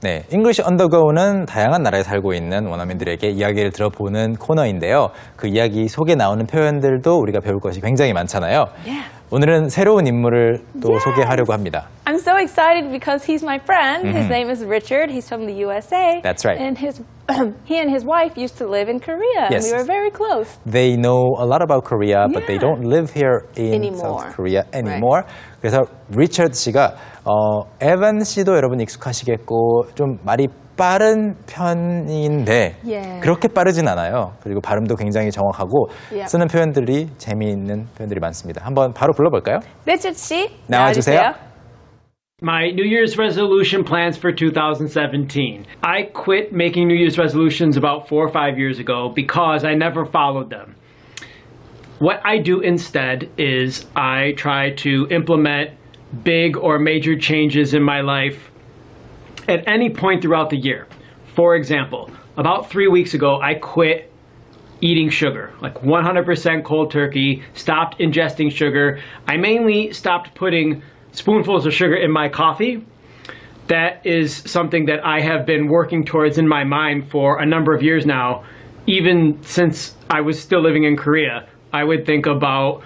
네, English on the Go는 다양한 나라에 살고 있는 원어민들에게 이야기를 들어보는 코너인데요. 그 이야기 속에 나오는 표현들도 우리가 배울 것이 굉장히 많잖아요. Yeah. 오늘은 새로운 인물을 또 소개하려고 합니다. I'm so excited because he's my friend. His name is Richard. He's from the USA. That's right. And he and his wife used to live in Korea. Yes. And we were very close. They know a lot about Korea, but they Yeah. don't live here in Anymore. South Korea anymore. 그래서 리처드 씨가 에반 씨도 여러분 익숙하시겠고 좀 말이 빠른 편인데 Yeah. 그렇게 빠르진 않아요. 그리고 발음도 굉장히 정확하고 Yep. 쓰는 표현들이 재미있는 표현들이 많습니다. 한번 바로 불러볼까요? Richard 씨, 나와주세요. My New Year's resolution plans for 2017. I quit making New Year's resolutions about 4 or 5 years ago because I never followed them. What I do instead is I try to implement big or major changes in my life at any point throughout the year. For example, about 3 weeks ago, I quit eating sugar, like 100% cold turkey, stopped ingesting sugar. I mainly stopped putting spoonfuls of sugar in my coffee. That is something that I have been working towards in my mind for a number of years now. Even since I was still living in Korea, I would think about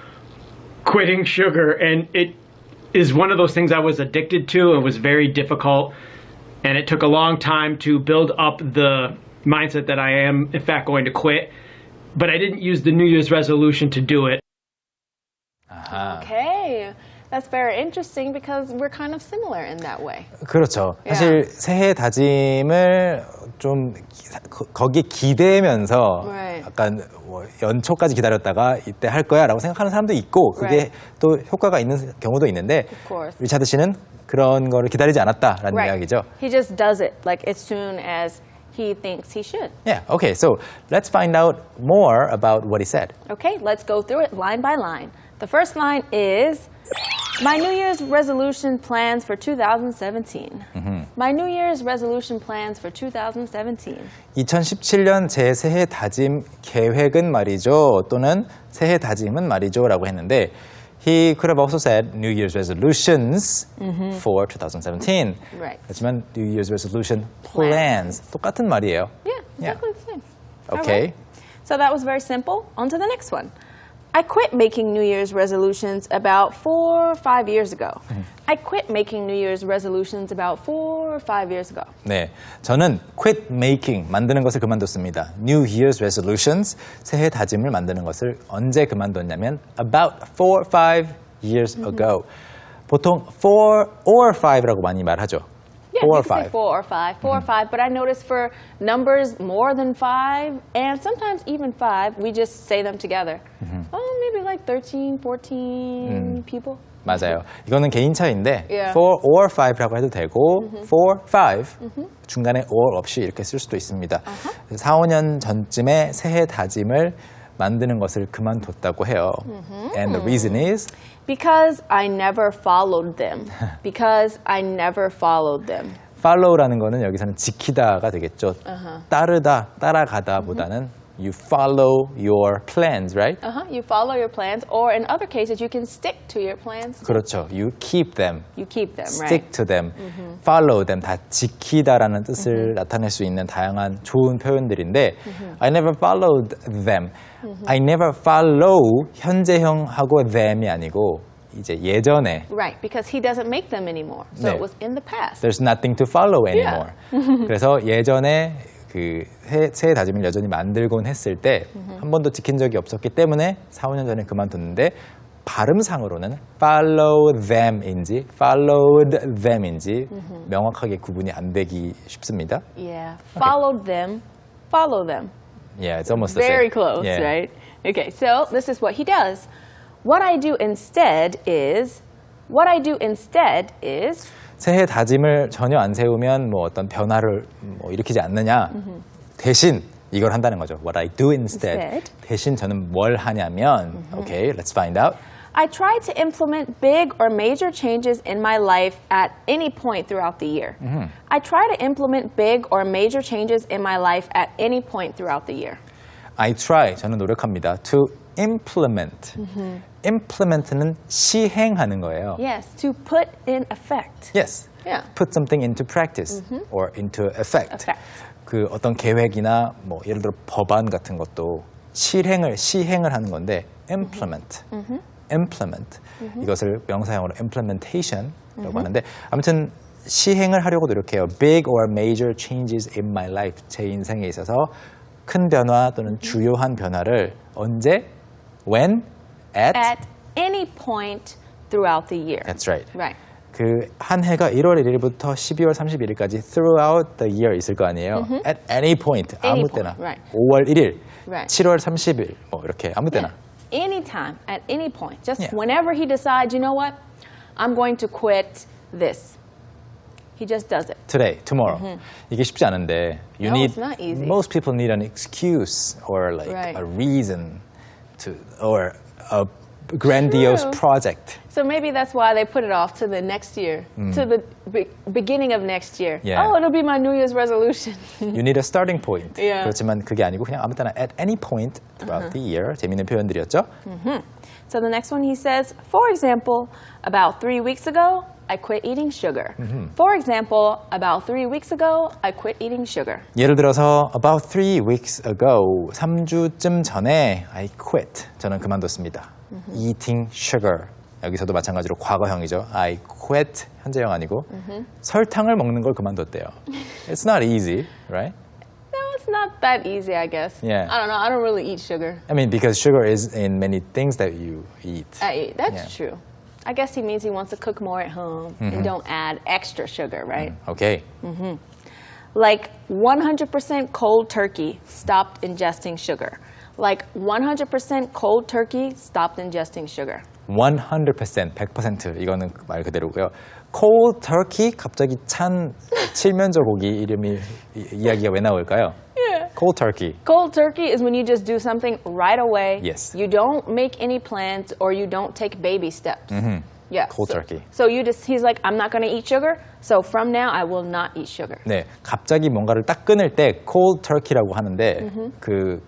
quitting sugar, and it is one of those things I was addicted to. It was very difficult, and it took a long time to build up the mindset that I am, in fact, going to quit. But I didn't use the New Year's resolution to do it. Okay. That's very interesting because we're kind of similar in that way. 그렇죠. Yeah. 사실 새해 다짐을 좀 거기에 기대면서 Right. 약간 뭐 연초까지 기다렸다가 이때 할 거야 라고 생각하는 사람도 있고 그게 Right. 또 효과가 있는 경우도 있는데 Of course. 리차드 씨는 그런 거를 기다리지 않았다라는 Right. 이야기죠. He just does it like as soon as he thinks he should. Yeah, okay, so let's find out more about what he said. Okay, let's go through it line by line. The first line is my New Year's resolution plans for 2017. My New Year's resolution plans for 2017. 2017년 제 새해 다짐 계획은 말이죠. 또는 새해 다짐은 말이죠. 라고 했는데 He could have also said New Year's resolutions for 2017. Right. 그렇지만 New Year's resolution plans. 똑같은 말이에요. Yeah, exactly the same. Okay. All right. So that was very simple. On to the next one. I quit making New Year's resolutions about 4 or 5 years ago. I quit making New Year's resolutions about 4 or 5 years ago. 네, 저는 quit making, 만드는 것을 그만뒀습니다. New Year's resolutions, 새해 다짐을 만드는 것을 언제 그만뒀냐면 about 4 or 5 years ago. 보통 4 or 5라고 많이 말하죠. Yeah, 4 or you can say 5. 4 or 5, 4 or 5. But I noticed for numbers more than 5, and sometimes even 5, we just say them together. Oh, maybe like 13, 14 people. 맞아요. 이거는 개인 차이인데 Yeah. 4 or 5라고 해도 되고 4, 5 중간에 or 없이 이렇게 쓸 수도 있습니다. 4, 5년 전쯤에 새해 다짐을 만드는 것을 그만뒀다고 해요. And the reason is Because I never followed them. Because I never followed them. follow라는 거는 여기서는 지키다가 되겠죠. 따르다, 따라가다 보다는 you follow your plans, right? You follow your plans, or in other cases, you can stick to your plans. 그렇죠. You keep them, You keep them, right? stick to them, follow them, 다 지키다라는 뜻을 나타낼 수 있는 다양한 좋은 표현들인데 I never followed them. I never follow 현재형하고 them이 아니고 이제 예전에 Right, because he doesn't make them anymore. So 네. it was in the past. There's nothing to follow anymore. 그래서 예전에 그 새해 다짐을 여전히 만들곤 했을 때 한 번도 지킨 적이 없었기 때문에 4, 5년 전에 그만뒀는데 발음상으로는 follow them인지 followed them인지 명확하게 구분이 안 되기 쉽습니다. Yeah, followed them, follow them. Yeah, it's almost the Very same. close, Yeah. right? Okay, so this is what he does. What I do instead is 새해 다짐을 전혀 안 세우면 뭐 어떤 변화를 뭐 일으키지 않느냐. 대신 이걸 한다는 거죠. What I do instead. 대신 저는 뭘 하냐면 Okay, let's find out. I try to implement big or major changes in my life at any point throughout the year. I try to implement big or major changes in my life at any point throughout the year. I try, 저는 노력합니다. To implement. implement는 시행하는 거예요. Yes, to put in effect. Yes, Yeah. put something into practice or into effect. Effect. 그 어떤 계획이나 뭐 예를 들어 법안 같은 것도 시행을 하는 건데 implement, implement 이것을 명사형으로 implementation이라고 하는데 아무튼 시행을 하려고 노력해요. Big or major changes in my life. 제 인생에 있어서 큰 변화 또는 주요한 변화를 언제? When? At any point throughout the year. That's right. Right. 그 한 해가 1월 1일부터 12월 31일까지 throughout the year 있을 거 아니에요. At any point, 아무 point, 때나. right. 5월 1일, Right. 7월 30일, 뭐 이렇게 아무 때나. Anytime, at any point. Just Yeah. whenever he decides, you know what? I'm going to quit this. He just does it. Today, tomorrow. 이게 쉽지 않은데 you No, need it's not easy. most people need an excuse or like Right. a reason to or a grandiose True. project. So maybe that's why they put it off to the next year, to the beginning of next year. Yeah. Oh, it'll be my New Year's resolution. You need a starting point. Yeah. 그렇지만 그게 아니고 그냥 아무 때나 at any point throughout the year. 재미있는 표현들이었죠. So the next one he says, for example, about 3 weeks ago, I quit eating sugar. For example, about 3 weeks ago, I quit eating sugar. 예를 들어서 about 3 weeks ago, 3주쯤 전에 I quit. 저는 그만뒀습니다. Eating sugar. 여기서도 마찬가지로 과거형이죠. I quit. 현재형 아니고 설탕을 먹는 걸 그만뒀대요. It's not easy, right? No, it's not that easy, I guess. Yeah. I don't know. I don't really eat sugar. I mean, because sugar is in many things that you eat. I eat. That's Yeah. true. I guess he means he wants to cook more at home and don't add extra sugar, right? Okay. Like 100% cold turkey, stopped ingesting sugar. Like 100% cold turkey, stopped ingesting sugar. 100%, 100% 이거는 말 그대로고요. Cold turkey 갑자기 찬 칠면조 고기 이름이 이야기가 왜 나올까요? Yeah. Cold turkey. Cold turkey is when you just do something right away. Yes. You don't make any plans or you don't take baby steps. Yeah. Cold so, turkey. So he's like, I'm not going to eat sugar. So from now, I will not eat sugar. 네, 갑자기 뭔가를 딱 끊을 때 cold turkey라고 하는데 그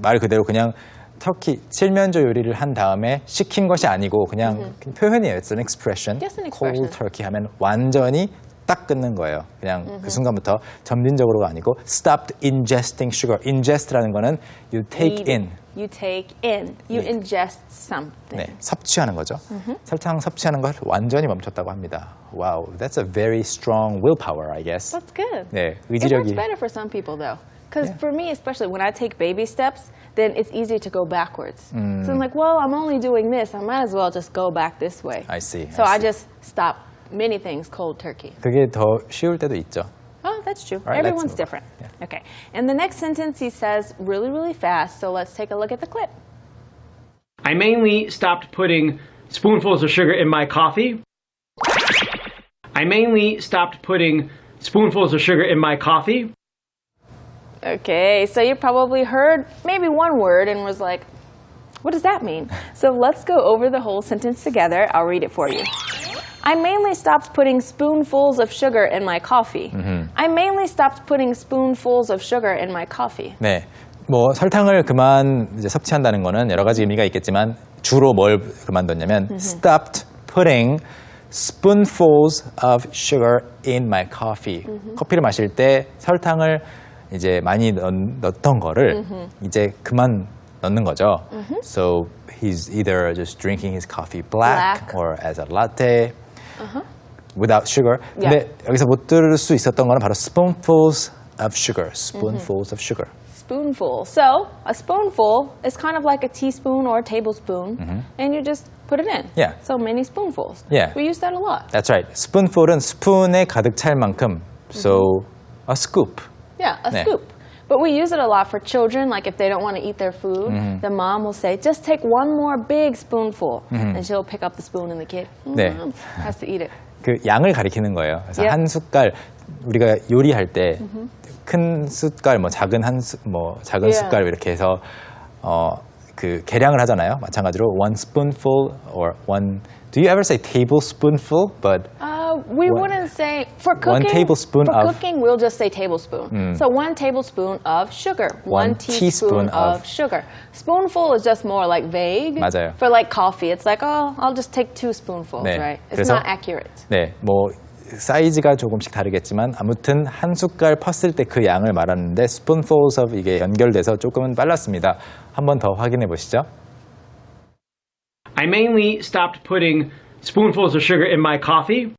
말 그대로 그냥 터키 칠면조 요리를 한 다음에 식힌 것이 아니고 그냥 표현이에요. It's an expression. Just an expression. Cold turkey 하면 완전히 딱 끊는 거예요. 그냥 그 순간부터 점진적으로가 아니고 stopped ingesting sugar. ingest라는 거는 you take Eat. in. You take in. You Eat. ingest something. 네, 섭취하는 거죠. 설탕 섭취하는 걸 완전히 멈췄다고 합니다. Wow, that's a very strong willpower, I guess. That's good. 네, It works 의지력이. better for some people, though. Because for me, especially when I take baby steps, then it's easy to go backwards. So I'm like, well, I'm only doing this. I might as well just go back this way. I see. So I I see. just stop many things cold turkey. 그게 더 쉬울 때도 있죠. Oh, that's true. All right, let's Everyone's move on. different. Yeah. Okay. And the next sentence he says really, really fast. So let's take a look at the clip. I mainly stopped putting spoonfuls of sugar in my coffee. I mainly stopped putting spoonfuls of sugar in my coffee. Okay, so you probably heard maybe one word and was like, what does that mean? So let's go over the whole sentence together. I'll read it for you. I mainly stopped putting spoonfuls of sugar in my coffee. I mainly stopped putting spoonfuls of sugar in my coffee. 네, 뭐 설탕을 그만 이제 섭취한다는 거는 여러 가지 의미가 있겠지만 주로 뭘 그만뒀냐면 stopped putting spoonfuls of sugar in my coffee. 커피를 마실 때 설탕을 이제 많이 넣었던 거를 이제 그만 넣는 거죠. So he's either just drinking his coffee black. or as a latte without sugar. Yeah. 근데 여기서 못 들을 수 있었던 거는 바로 spoonfuls of sugar. spoonfuls of sugar. Spoonful. So a spoonful is kind of like a teaspoon or a tablespoon, and you just put it in. Yeah. So many spoonfuls. Yeah. We use that a lot. That's right. spoonful은 스푼에 가득 찰 만큼. So a scoop. Yeah, a 네. scoop. But we use it a lot for children, like if they don't want to eat their food, the mom will say, just take one more big spoonful. And she'll pick up the spoon and the kid 네. has to eat it. 그 양을 가리키는 거예요. 그래서 Yep. 한 숟갈 우리가 요리할 때 큰 숟갈 뭐 작은 작은 Yeah. 숟갈 이렇게 해서 그 계량을 하잖아요. 마찬가지로 one spoonful or one. Do you ever say tablespoonful? But We wouldn't say, for cooking, tablespoon for of- cooking, we'll just say tablespoon. So 1 tablespoon of sugar, One 1 teaspoon teaspoon of- of sugar. Spoonful is just more like vague. 맞아요. For like coffee, it's like, oh, I'll just take 2 spoonfuls, 네, right? It's 그래서- not accurate. 네, 뭐 사이즈가 조금씩 다르겠지만 아무튼 한 숟갈 펐을 때 그 양을 말하는데 spoonfuls of 이게 연결돼서 조금은 빨랐습니다. 한 번 더 확인해 보시죠. I mainly stopped putting spoonfuls of sugar in my coffee.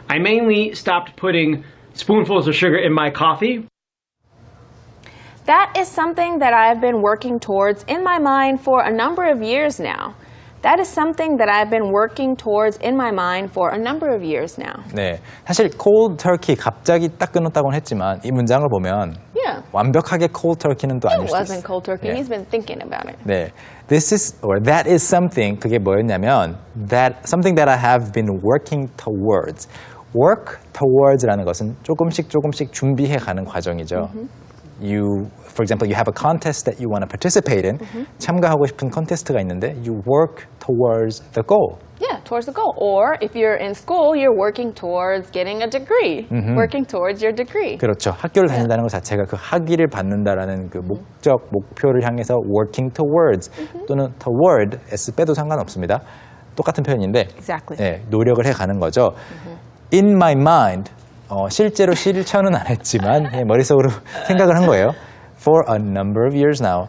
I mainly stopped putting spoonfuls of sugar in my coffee. That is something that I've been working towards in my mind for a number of years now. That is something that I've been working towards in my mind for a number of years now. 네, 사실 cold turkey 갑자기 딱 끊었다고는 했지만 이 문장을 보면 Yeah. 완벽하게 cold turkey는 또 아닐 It 수도 wasn't 있어요. cold turkey. 네. He's been thinking about it. 네, this is or that is something 그게 뭐였냐면 that something that I have been working towards. Work towards라는 것은 조금씩 준비해 가는 과정이죠. You, for example, you have a contest that you want to participate in. 참가하고 싶은 컨테스트가 있는데 you work towards the goal. Yeah, towards the goal. Or if you're in school, you're working towards getting a degree. Working towards your degree. 그렇죠. 학교를 다닌다는 것 자체가 그 학위를 받는다라는 그 목표를 향해서 working towards 또는 toward s 빼도 상관없습니다. 똑같은 표현인데 Exactly. 네, 노력을 해가는 거죠. In my mind, 실제로 실천은 안 했지만 예, 머릿속으로 생각을 한 거예요. For a number of years now.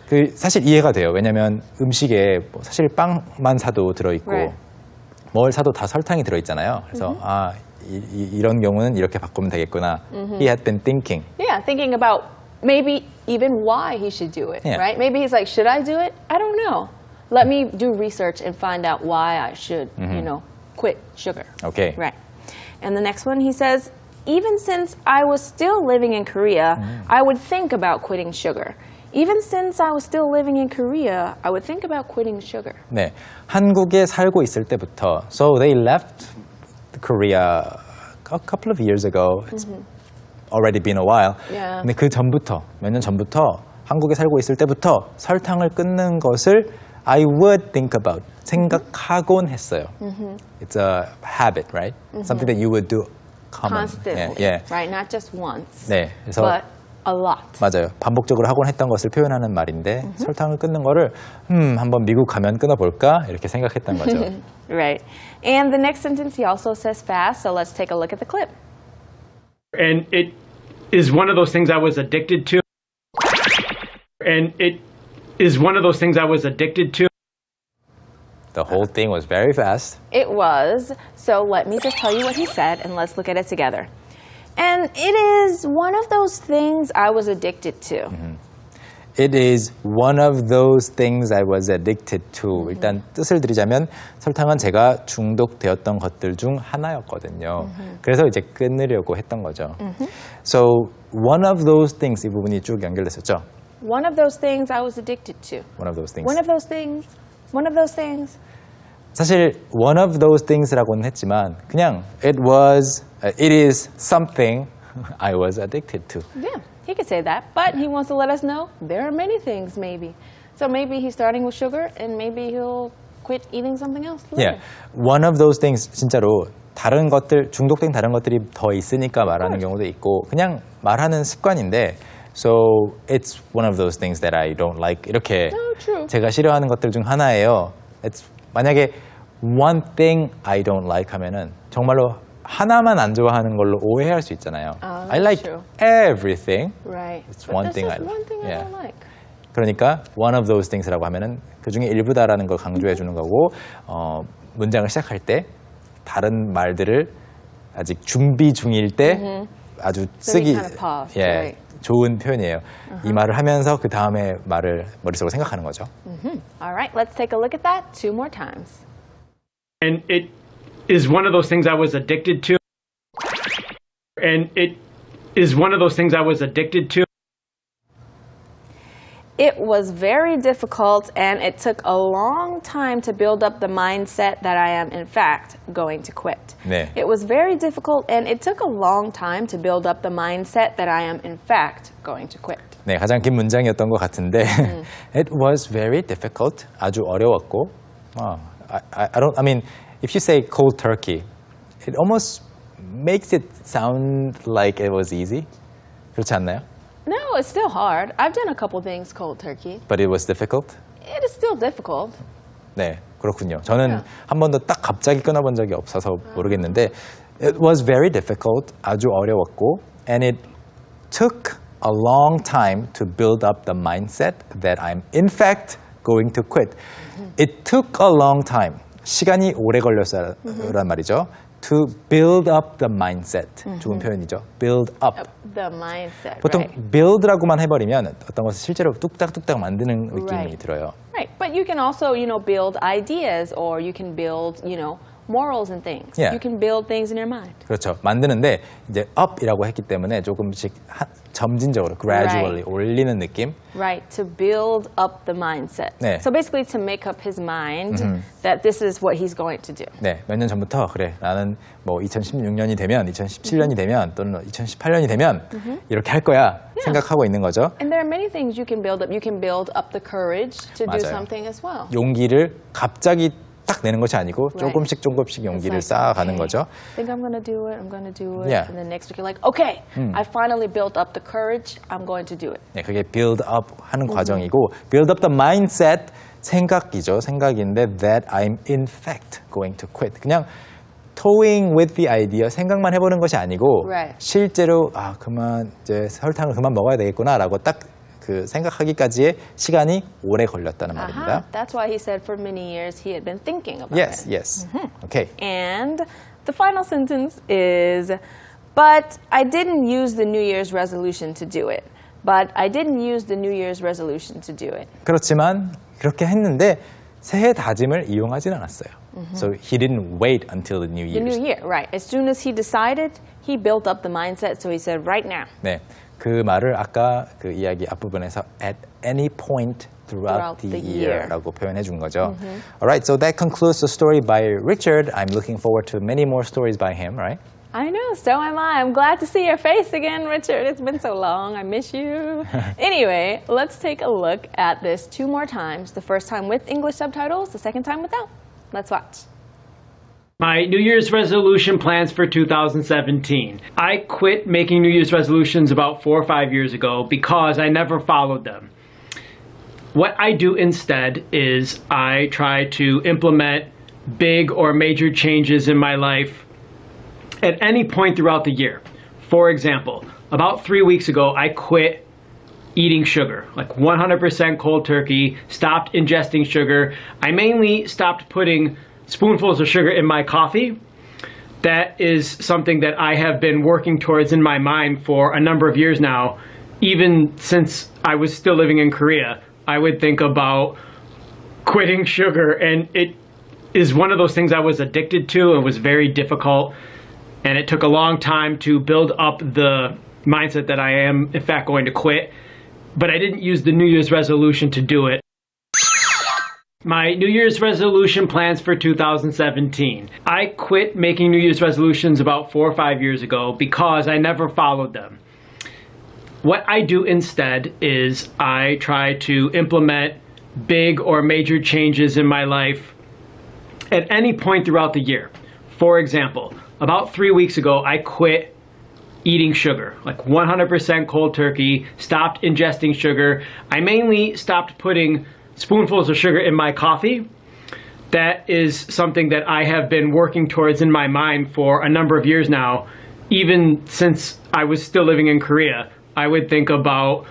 그 사실 이해가 돼요. 왜냐하면 음식에 뭐 사실 빵만 사도 들어있고 Right. 뭘 사도 다 설탕이 들어있잖아요. 그래서 이런 경우는 이렇게 바꾸면 되겠구나. He had been thinking. Yeah, thinking about maybe even why he should do it, Yeah. right? Maybe he's like, should I do it? I don't know. Let me do research and find out why I should, quit sugar. Okay. Right. And the next one, he says, even since I was still living in Korea, I would think about quitting sugar. Even since I was still living in Korea, I would think about quitting sugar. 네, 한국에 살고 있을 때부터. So they left Korea a couple of years ago. It's already been a while. Yeah. 근데 그 전부터 몇 년 전부터 한국에 살고 있을 때부터 설탕을 끊는 것을 I would think about 생각하곤 했어요. It's a habit, right? Something that you would do common. Constantly, 예, 예. right? Not just once, 네, 그래서 but a lot. 맞아요. 반복적으로 하곤 했던 것을 표현하는 말인데 설탕을 끊는 거를 한번 미국 가면 끊어볼까 이렇게 생각했던 거죠. Right. And the next sentence, he also says fast, so let's take a look at the clip. And it is one of those things I was addicted to. And it is one of those things I was addicted to. The whole thing was very fast. It was. So let me just tell you what he said, and let's look at it together. And it is one of those things I was addicted to. It is one of those things I was addicted to. 일단 뜻을 드리자면 설탕은 제가 중독되었던 것들 중 하나였거든요. 그래서 이제 끊으려고 했던 거죠. So one of those things 이 부분이 쭉 연결됐었죠. One of those things I was addicted to. One of those things. One of those things. One of those things. 사실 one of those things라고는 했지만 그냥 it is something I was addicted to. Yeah, he could say that, but he wants to let us know there are many things maybe. So maybe he's starting with sugar and maybe he'll quit eating something else later. Yeah, one of those things 진짜로 다른 것들 중독된 다른 것들이 더 있으니까 말하는 경우도 있고 그냥 말하는 습관인데 so it's one of those things that I don't like 이렇게 Oh, true. 제가 싫어하는 것들 중 하나예요. 만약에 one thing I don't like 하면은 정말로 하나만 안 좋아하는 걸로 오해할 수 있잖아요. Oh, I like true. everything. Right. It's But one that's thing just I like. one thing I Yeah. don't like. 그러니까 one of those things라고 하면은 그 중에 일부다라는 걸 강조해 주는 거고 문장을 시작할 때 다른 말들을 아직 준비 중일 때 아주 So 쓰기 he kind of paused, 예, right. 좋은 표현이에요. 이 말을 하면서 그 다음에 말을 머릿속으로 생각하는 거죠. All right, let's take a look at that two more times. And it is one of those things I was addicted to. And it is one of those things I was addicted to. It was very difficult and it took a long time to build up the mindset that I am in fact going to quit. 네. It was very difficult and it took a long time to build up the mindset that I am in fact going to quit. 네, 가장 긴 문장이었던 것 같은데 It was very difficult. 아주 어려웠고 I mean, if you say cold turkey, it almost makes it sound like it was easy. 그렇지 않나요? No, it's still hard. I've done a couple things cold turkey. But it was difficult. It is still difficult. 네, 그렇군요. 저는 한 번도 딱 갑자기 끊어본 적이 없어서 모르겠는데 it was very difficult. 아주 어려웠고 and it took a long time to build up the mindset that I'm in fact going to quit. It took a long time. 시간이 오래 걸렸어란 말이죠. To build up the mindset. 좋은 표현이죠. Build up. The mindset. 보통 right. build라고만 해버리면 어떤 것을 실제로 뚝딱뚝딱 만드는 느낌이 Right. 들어요. Right, but you can also, build ideas, or you can build, morals and things. Yeah. You can build things in your mind. 그렇죠. 만드는데 이제 up이라고 했기 때문에 조금씩 점진적으로 gradually Right. 올리는 느낌. Right, to build up the mindset. 네. So basically to make up his mind that this is what he's going to do. 네, 몇 년 전부터 그래 나는 뭐 2016년이 되면 2017년이 되면 또는 2018년이 되면 이렇게 할 거야 생각하고 있는 거죠. And there are many things you can build up. You can build up the courage to do 맞아요. something as well. 용기를 갑자기 딱 내는 것이 아니고 Right. 조금씩 용기를 It's like, 쌓아가는 okay, 거죠. I think I'm going to do it. I'm going to do it. Yeah. And then next week you're like, okay, I finally built up the courage. I'm going to do it. 네, 그게 build up 하는 과정이고 build up the mindset 생각이죠. 생각인데 that I'm in fact going to quit. 그냥 toying with the idea 생각만 해보는 것이 아니고 Right. 실제로 그만 이제 설탕을 그만 먹어야 되겠구나라고 딱 그 생각하기까지의 시간이 오래 걸렸다는 말입니다. That's why he said for many years he had been thinking about Yes, it. yes. Okay. And the final sentence is, but I didn't use the New Year's resolution to do it. But I didn't use the New Year's resolution to do it. 그렇지만 그렇게 했는데 새해 다짐을 이용하진 않았어요. So he didn't wait until the New The Year's. New Year, right. As soon as he decided, he built up the mindset. So he said, right now. 네, 그 말을 아까 그 이야기 앞부분에서 at any point throughout the year라고 표현해 준 거죠. Alright, so that concludes the story by Richard. I'm looking forward to many more stories by him, right? I know, so am I. I'm glad to see your face again, Richard. It's been so long. I miss you. Anyway, let's take a look at this 2 more times. The first time with English subtitles, the second time without. Let's watch. My New Year's resolution plans for 2017. I quit making New Year's resolutions about 4 or 5 years ago because I never followed them. What I do instead is I try to implement big or major changes in my life at any point throughout the year. For example, about 3 weeks ago, I quit eating sugar, like 100% cold turkey, stopped ingesting sugar. I mainly stopped putting spoonfuls of sugar in my coffee. That is something that I have been working towards in my mind for a number of years now. Even since I was still living in Korea, I would think about quitting sugar, and it is one of those things I was addicted to. It was very difficult, and it took a long time to build up the mindset that I am, in fact, going to quit. But I didn't use the New Year's resolution to do it. My New Year's resolution plans for 2017. I quit making New Year's resolutions about 4 or 5 years ago because I never followed them. What I do instead is I try to implement big or major changes in my life at any point throughout the year. For example, about 3 weeks ago, I quit eating sugar, like 100% cold turkey, stopped ingesting sugar. I mainly stopped putting spoonfuls of sugar in my coffee. That is something that I have been working towards in my mind for a number of years now. Even since I was still living in Korea, I would think about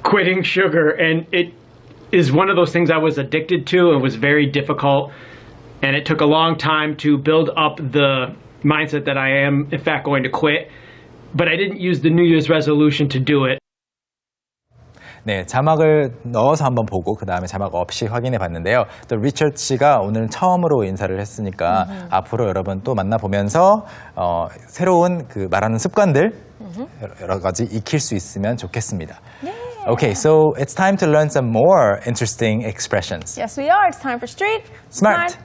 quitting sugar, and it is one of those things I was addicted to. It was very difficult, and it took a long time to build up the mindset that I am, in fact, going to quit. But I didn't use the New Year's resolution to do it. 네, 자막을 넣어서 한번 보고 그 다음에 자막 없이 확인해 봤는데요. 또 리처드 씨가 오늘 처음으로 인사를 했으니까 앞으로 여러분 또 만나보면서 새로운 그 말하는 습관들 여러 가지 익힐 수 있으면 좋겠습니다. Okay, so it's time to learn some more interesting expressions. Yes, we are. It's time for Street Smart.